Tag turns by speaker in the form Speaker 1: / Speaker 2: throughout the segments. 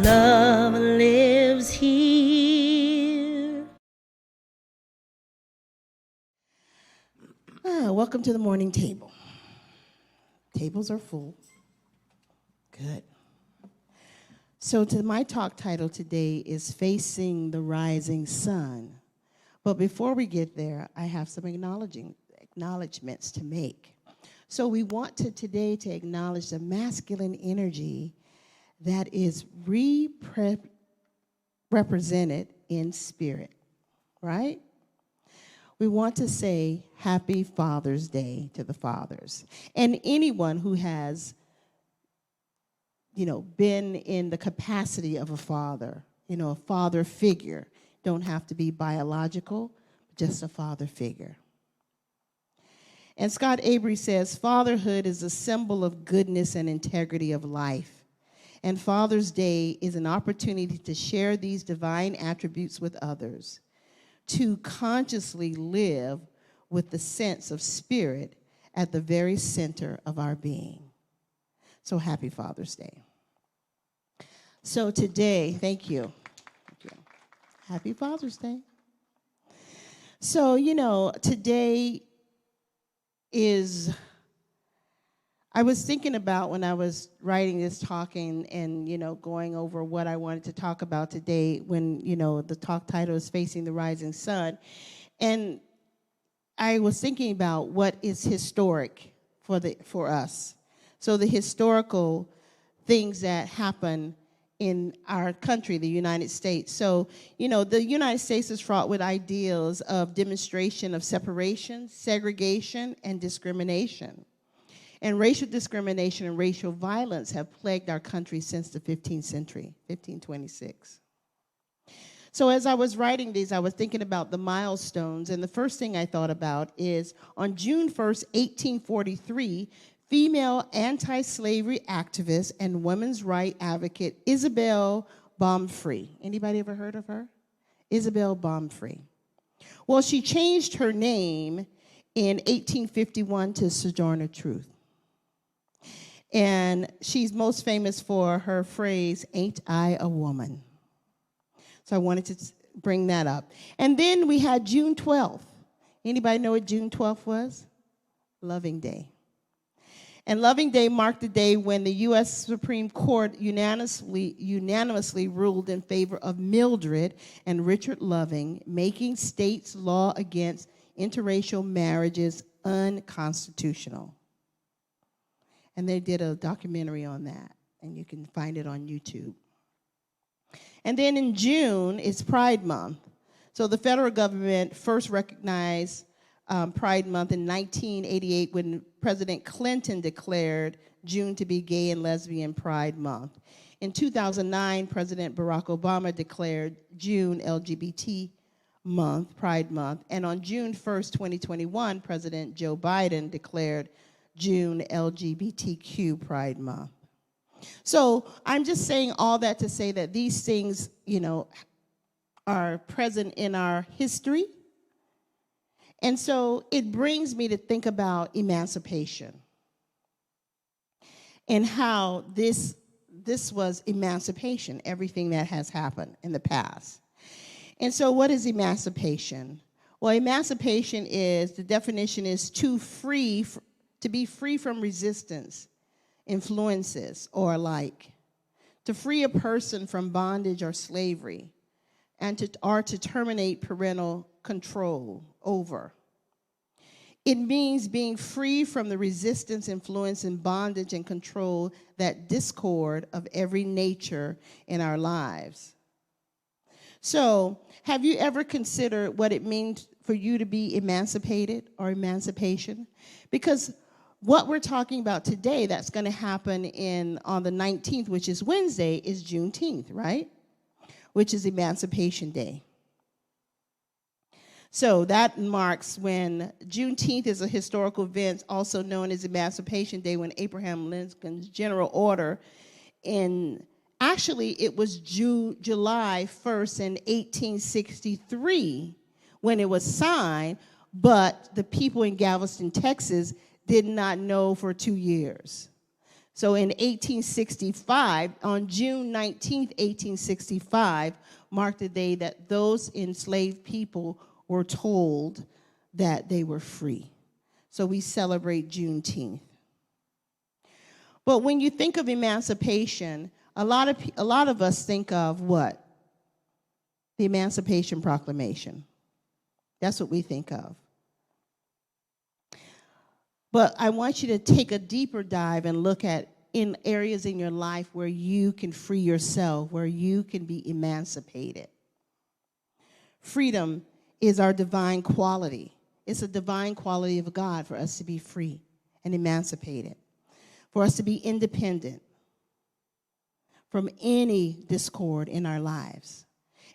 Speaker 1: Love lives here. Welcome to the morning table. Tables are full. Good. So my talk title today is Facing the Rising Sun. But before we get there, I have some acknowledgments to make. So we want today to acknowledge the masculine energy that is represented in spirit, right? We want to say Happy Father's Day to the fathers. And anyone who has, been in the capacity of a father, a father figure. Don't have to be biological, just a father figure. And Scott Avery says, fatherhood is a symbol of goodness and integrity of life. And Father's Day is an opportunity to share these divine attributes with others, to consciously live with the sense of spirit at the very center of our being. So happy Father's Day. So today, thank you. Happy Father's Day. So, today is, I was thinking about when I was writing this talking and going over what I wanted to talk about today when, the talk title is Facing the Rising Sun. And I was thinking about what is historic for us. So the historical things that happen in our country, the United States. So, the United States is fraught with ideals of demonstration of separation, segregation, and discrimination. And racial discrimination and racial violence have plagued our country since the 15th century, 1526. So as I was writing these, I was thinking about the milestones, and the first thing I thought about is on June 1st, 1843, female anti-slavery activist and women's rights advocate Isabel Baumfree. Anybody ever heard of her? Isabel Baumfree. Well, she changed her name in 1851 to Sojourner Truth. And she's most famous for her phrase, "Ain't I a woman?" So I wanted to bring that up. And then we had June 12th. Anybody know what June 12th was? Loving Day. And Loving Day marked the day when the U.S. Supreme Court unanimously ruled in favor of Mildred and Richard Loving, making states' law against interracial marriages unconstitutional. And they did a documentary on that, and you can find it on YouTube. And then in June, it's Pride Month. So the federal government first recognized Pride Month in 1988 when President Clinton declared June to be Gay and Lesbian Pride Month. In 2009, President Barack Obama declared June LGBT Month, Pride Month. And on June 1st, 2021, President Joe Biden declared June LGBTQ Pride Month. So I'm just saying all that to say that these things, are present in our history. And so it brings me to think about emancipation and how this was emancipation, everything that has happened in the past. And so what is emancipation? Well, emancipation is, the definition is to be free from resistance, influences, or alike, to free a person from bondage or slavery, and to terminate parental control over. It means being free from the resistance, influence, and bondage and control, that discord of every nature in our lives. So, have you ever considered what it means for you to be emancipated or emancipation? Because what we're talking about today that's going to happen on the 19th, which is Wednesday, is Juneteenth, right? Which is Emancipation Day. So that marks when Juneteenth is a historical event, also known as Emancipation Day, when Abraham Lincoln's general order actually it was July 1st in 1863 when it was signed, but the people in Galveston, Texas did not know for 2 years. So in 1865, on June 19th, 1865, marked the day that those enslaved people were told that they were free. So we celebrate Juneteenth. But when you think of emancipation, a lot of us think of what? The Emancipation Proclamation. That's what we think of. But I want you to take a deeper dive and look at in areas in your life where you can free yourself, where you can be emancipated. Freedom is our divine quality. It's a divine quality of God for us to be free and emancipated, for us to be independent from any discord in our lives.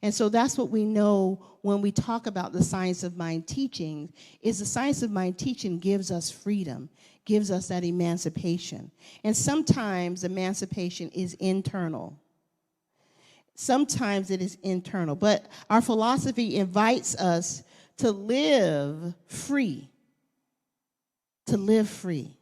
Speaker 1: And so that's what we know when we talk about the science of mind teaching, is the science of mind teaching gives us freedom, gives us that emancipation. And sometimes emancipation is internal. Sometimes it is internal. But our philosophy invites us to live free. To live free.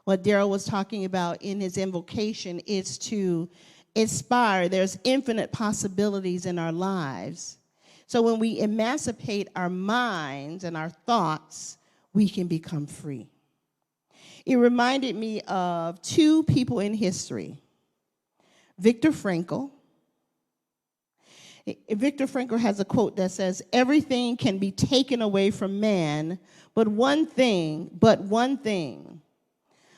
Speaker 1: What Daryl was talking about in his invocation is to inspire. There's infinite possibilities in our lives. So when we emancipate our minds and our thoughts, we can become free. It reminded me of two people in history. Viktor Frankl. Viktor Frankl has a quote that says, "Everything can be taken away from man, but one thing,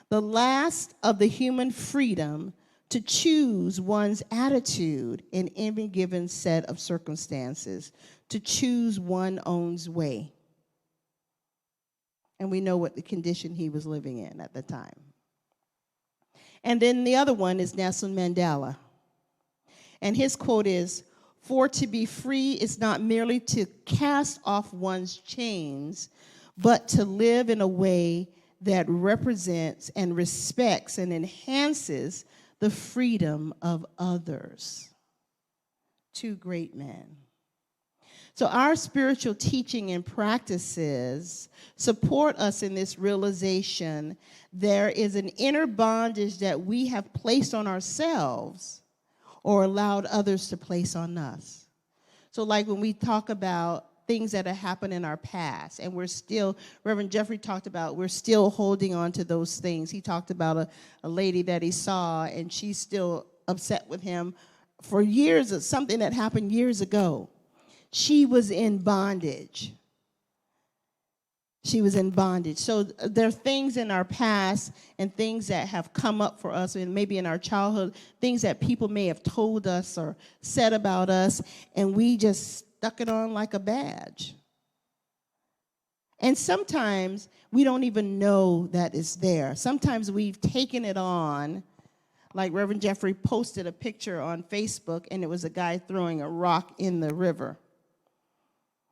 Speaker 1: the last of the human freedom to choose one's attitude in any given set of circumstances, to choose one's own way." And we know what the condition he was living in at the time. And then the other one is Nelson Mandela. And his quote is, "For to be free is not merely to cast off one's chains, but to live in a way that represents and respects and enhances the freedom of others." Two great men. So our spiritual teaching and practices support us in this realization there is an inner bondage that we have placed on ourselves or allowed others to place on us. So like when we talk about things that have happened in our past, and we're still, Reverend Jeffrey talked about, we're still holding on to those things. He talked about a lady that he saw, and she's still upset with him for years of something that happened years ago. She was in bondage. She was in bondage. So there are things in our past and things that have come up for us, and maybe in our childhood, things that people may have told us or said about us, and we just stuck it on like a badge. And sometimes we don't even know that it's there. Sometimes we've taken it on, like Reverend Jeffrey posted a picture on Facebook, and it was a guy throwing a rock in the river.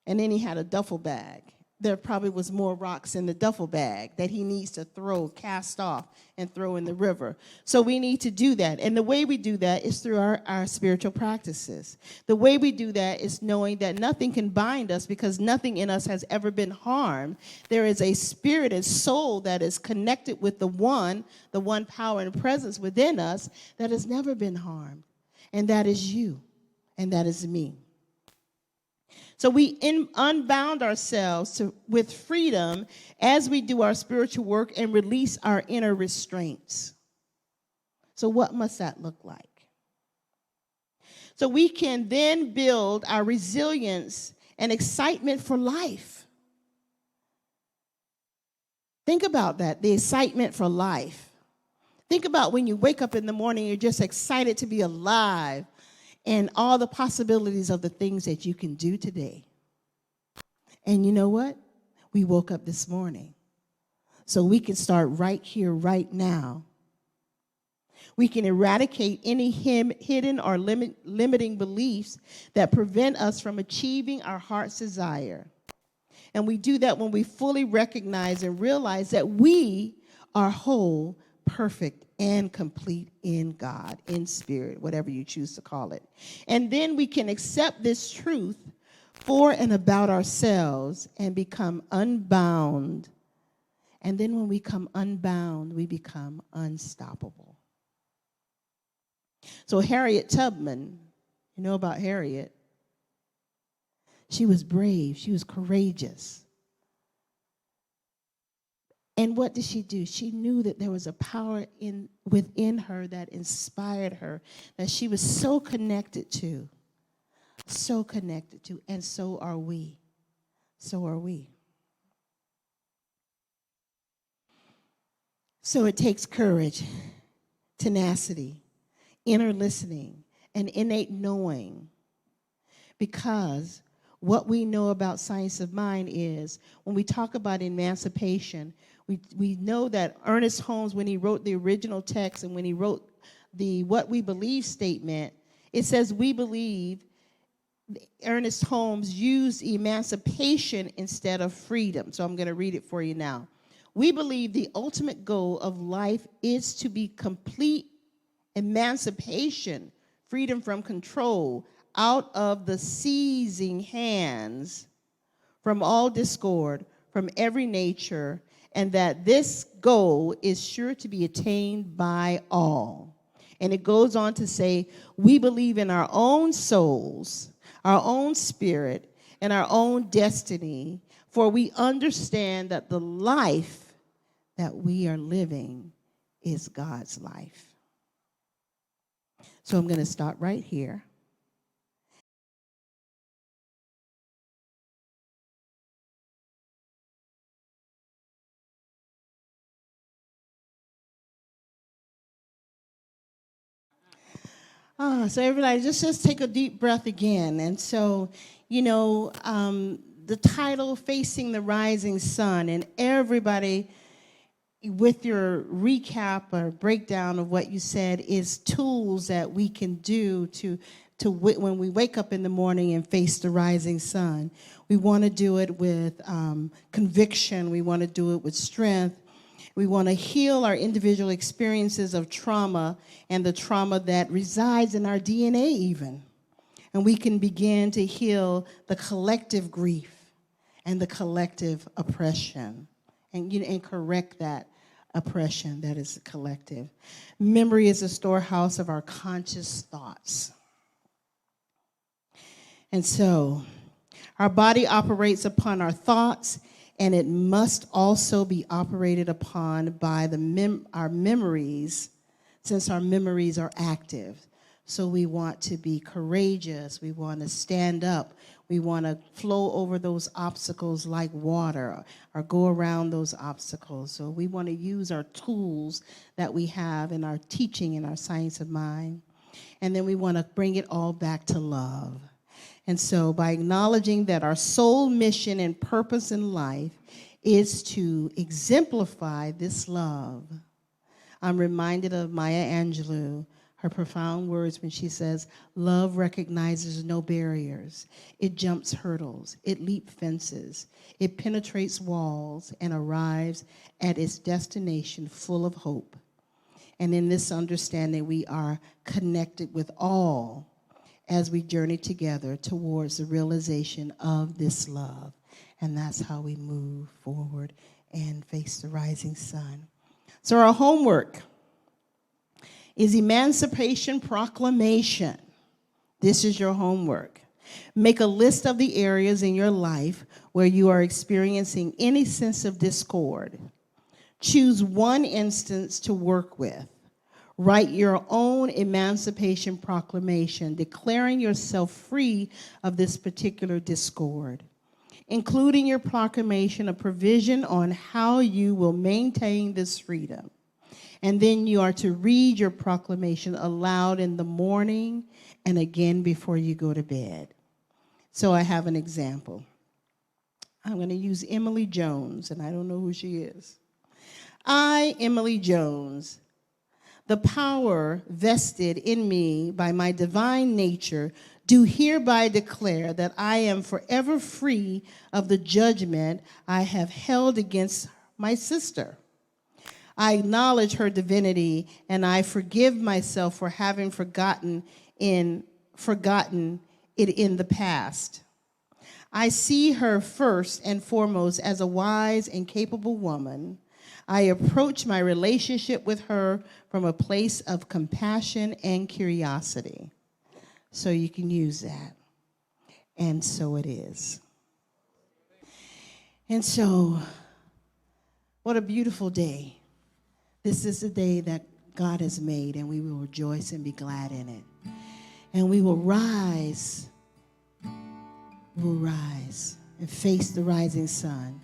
Speaker 1: And then he had a duffel bag. There probably was more rocks in the duffel bag that he needs to throw, cast off, and throw in the river. So we need to do that. And the way we do that is through our spiritual practices. The way we do that is knowing that nothing can bind us because nothing in us has ever been harmed. There is a spirit and soul that is connected with the one power and presence within us that has never been harmed. And that is you, and that is me. So we unbound ourselves with freedom as we do our spiritual work and release our inner restraints. So what must that look like? So we can then build our resilience and excitement for life. Think about that, the excitement for life. Think about when you wake up in the morning, you're just excited to be alive, and all the possibilities of the things that you can do today. And you know what? We woke up this morning. So we can start right here, right now. We can eradicate any hidden or limiting beliefs that prevent us from achieving our heart's desire. And we do that when we fully recognize and realize that we are whole, perfect, and complete in God, in spirit, whatever you choose to call it. And then we can accept this truth for and about ourselves and become unbound. And then when we become unbound, we become unstoppable. So Harriet Tubman, you know about Harriet, she was brave, she was courageous. And what did she do? She knew that there was a power within her that inspired her, that she was so connected to, and so are we. So are we. So it takes courage, tenacity, inner listening, and innate knowing, because what we know about science of mind is when we talk about emancipation, we know that Ernest Holmes, when he wrote the original text and when he wrote the what we believe statement, it says we believe. Ernest Holmes used emancipation instead of freedom. So I'm going to read it for you now. We believe the ultimate goal of life is to be complete emancipation, freedom from control, out of the seizing hands, from all discord, from every nature, and that this goal is sure to be attained by all. And it goes on to say, we believe in our own souls, our own spirit, and our own destiny, for we understand that the life that we are living is God's life. So I'm going to start right here. So everybody, just take a deep breath again. And so, the title, Facing the Rising Sun, and everybody, with your recap or breakdown of what you said, is tools that we can do to when we wake up in the morning and face the rising sun. We want to do it with conviction. We want to do it with strength. We want to heal our individual experiences of trauma and the trauma that resides in our DNA even. And we can begin to heal the collective grief and the collective oppression and correct that oppression that is collective. Memory is a storehouse of our conscious thoughts. And so our body operates upon our thoughts, and it must also be operated upon by our memories, since our memories are active. So we want to be courageous. We want to stand up. We want to flow over those obstacles like water or go around those obstacles. So we want to use our tools that we have in our teaching in our science of mind. And then we want to bring it all back to love. And so by acknowledging that our sole mission and purpose in life is to exemplify this love, I'm reminded of Maya Angelou, her profound words when she says, love recognizes no barriers. It jumps hurdles. It leaps fences. It penetrates walls and arrives at its destination full of hope. And in this understanding, we are connected with all as we journey together towards the realization of this love. And that's how we move forward and face the rising sun. So our homework is Emancipation Proclamation. This is your homework. Make a list of the areas in your life where you are experiencing any sense of discord. Choose one instance to work with. Write your own Emancipation Proclamation, declaring yourself free of this particular discord. Including your proclamation a provision on how you will maintain this freedom. And then you are to read your proclamation aloud in the morning and again before you go to bed. So I have an example. I'm going to use Emily Jones, and I don't know who she is. I, Emily Jones, the power vested in me by my divine nature, do hereby declare that I am forever free of the judgment I have held against my sister. I acknowledge her divinity, and I forgive myself for having forgotten it in the past. I see her first and foremost as a wise and capable woman. I approach my relationship with her from a place of compassion and curiosity. So you can use that. And so it is. And so, what a beautiful day. This is the day that God has made, and we will rejoice and be glad in it. And we will rise. We'll rise and face the rising sun,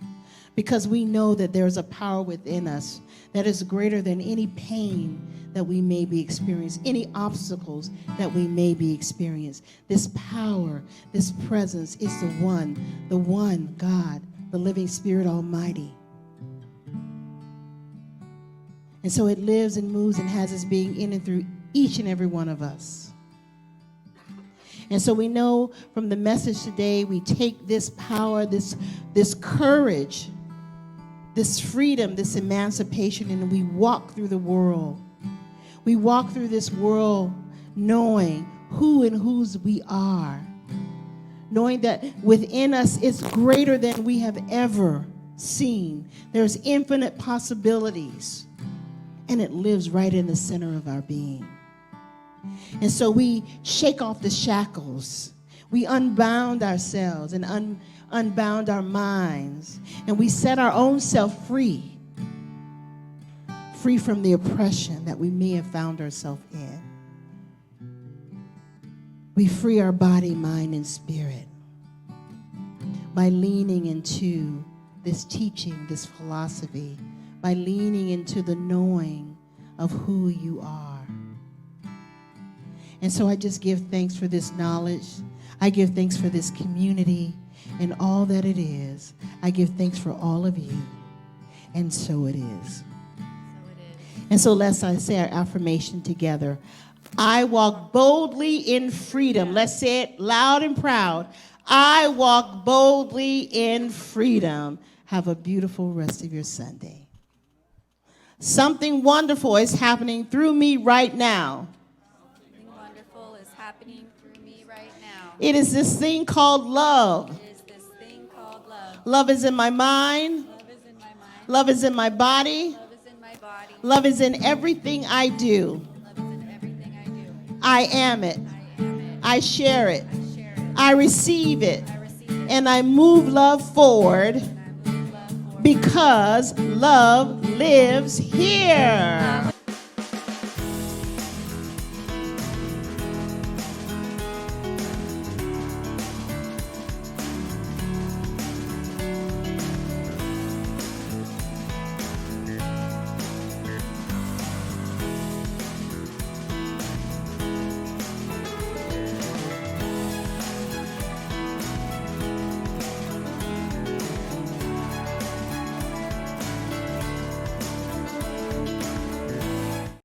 Speaker 1: because we know that there is a power within us that is greater than any pain that we may be experiencing, any obstacles that we may be experiencing. This power, this presence is the one God, the living Spirit Almighty. And so it lives and moves and has its being in and through each and every one of us. And so we know from the message today, we take this power, this courage, this freedom, this emancipation, and we walk through the world. We walk through this world knowing who and whose we are, knowing that within us is greater than we have ever seen. There's infinite possibilities, and it lives right in the center of our being. And so we shake off the shackles. We unbound ourselves and unbound our minds, and we set our own self free from the oppression that we may have found ourselves in. We free our body, mind, and spirit by leaning into this teaching, this philosophy, by leaning into the knowing of who you are. And so I just give thanks for this knowledge. I give thanks for this community and all that it is. I give thanks for all of you. And so it is. And so let's say our affirmation together. I walk boldly in freedom. Let's say it loud and proud. I walk boldly in freedom. Have a beautiful rest of your Sunday. Something wonderful is happening through me right now.
Speaker 2: Something wonderful is happening through me right now.
Speaker 1: It is this thing called love.
Speaker 2: It is this thing called love.
Speaker 1: Love is in my mind.
Speaker 2: Love is in my mind.
Speaker 1: Love is in my body.
Speaker 2: Love is in my body.
Speaker 1: Love is in everything I do.
Speaker 2: Love is in everything I do.
Speaker 1: I am it.
Speaker 2: I am it.
Speaker 1: I share it.
Speaker 2: I share it.
Speaker 1: I receive it.
Speaker 2: I receive it.
Speaker 1: And I move love forward
Speaker 2: And I move love forward.
Speaker 1: because love lives here.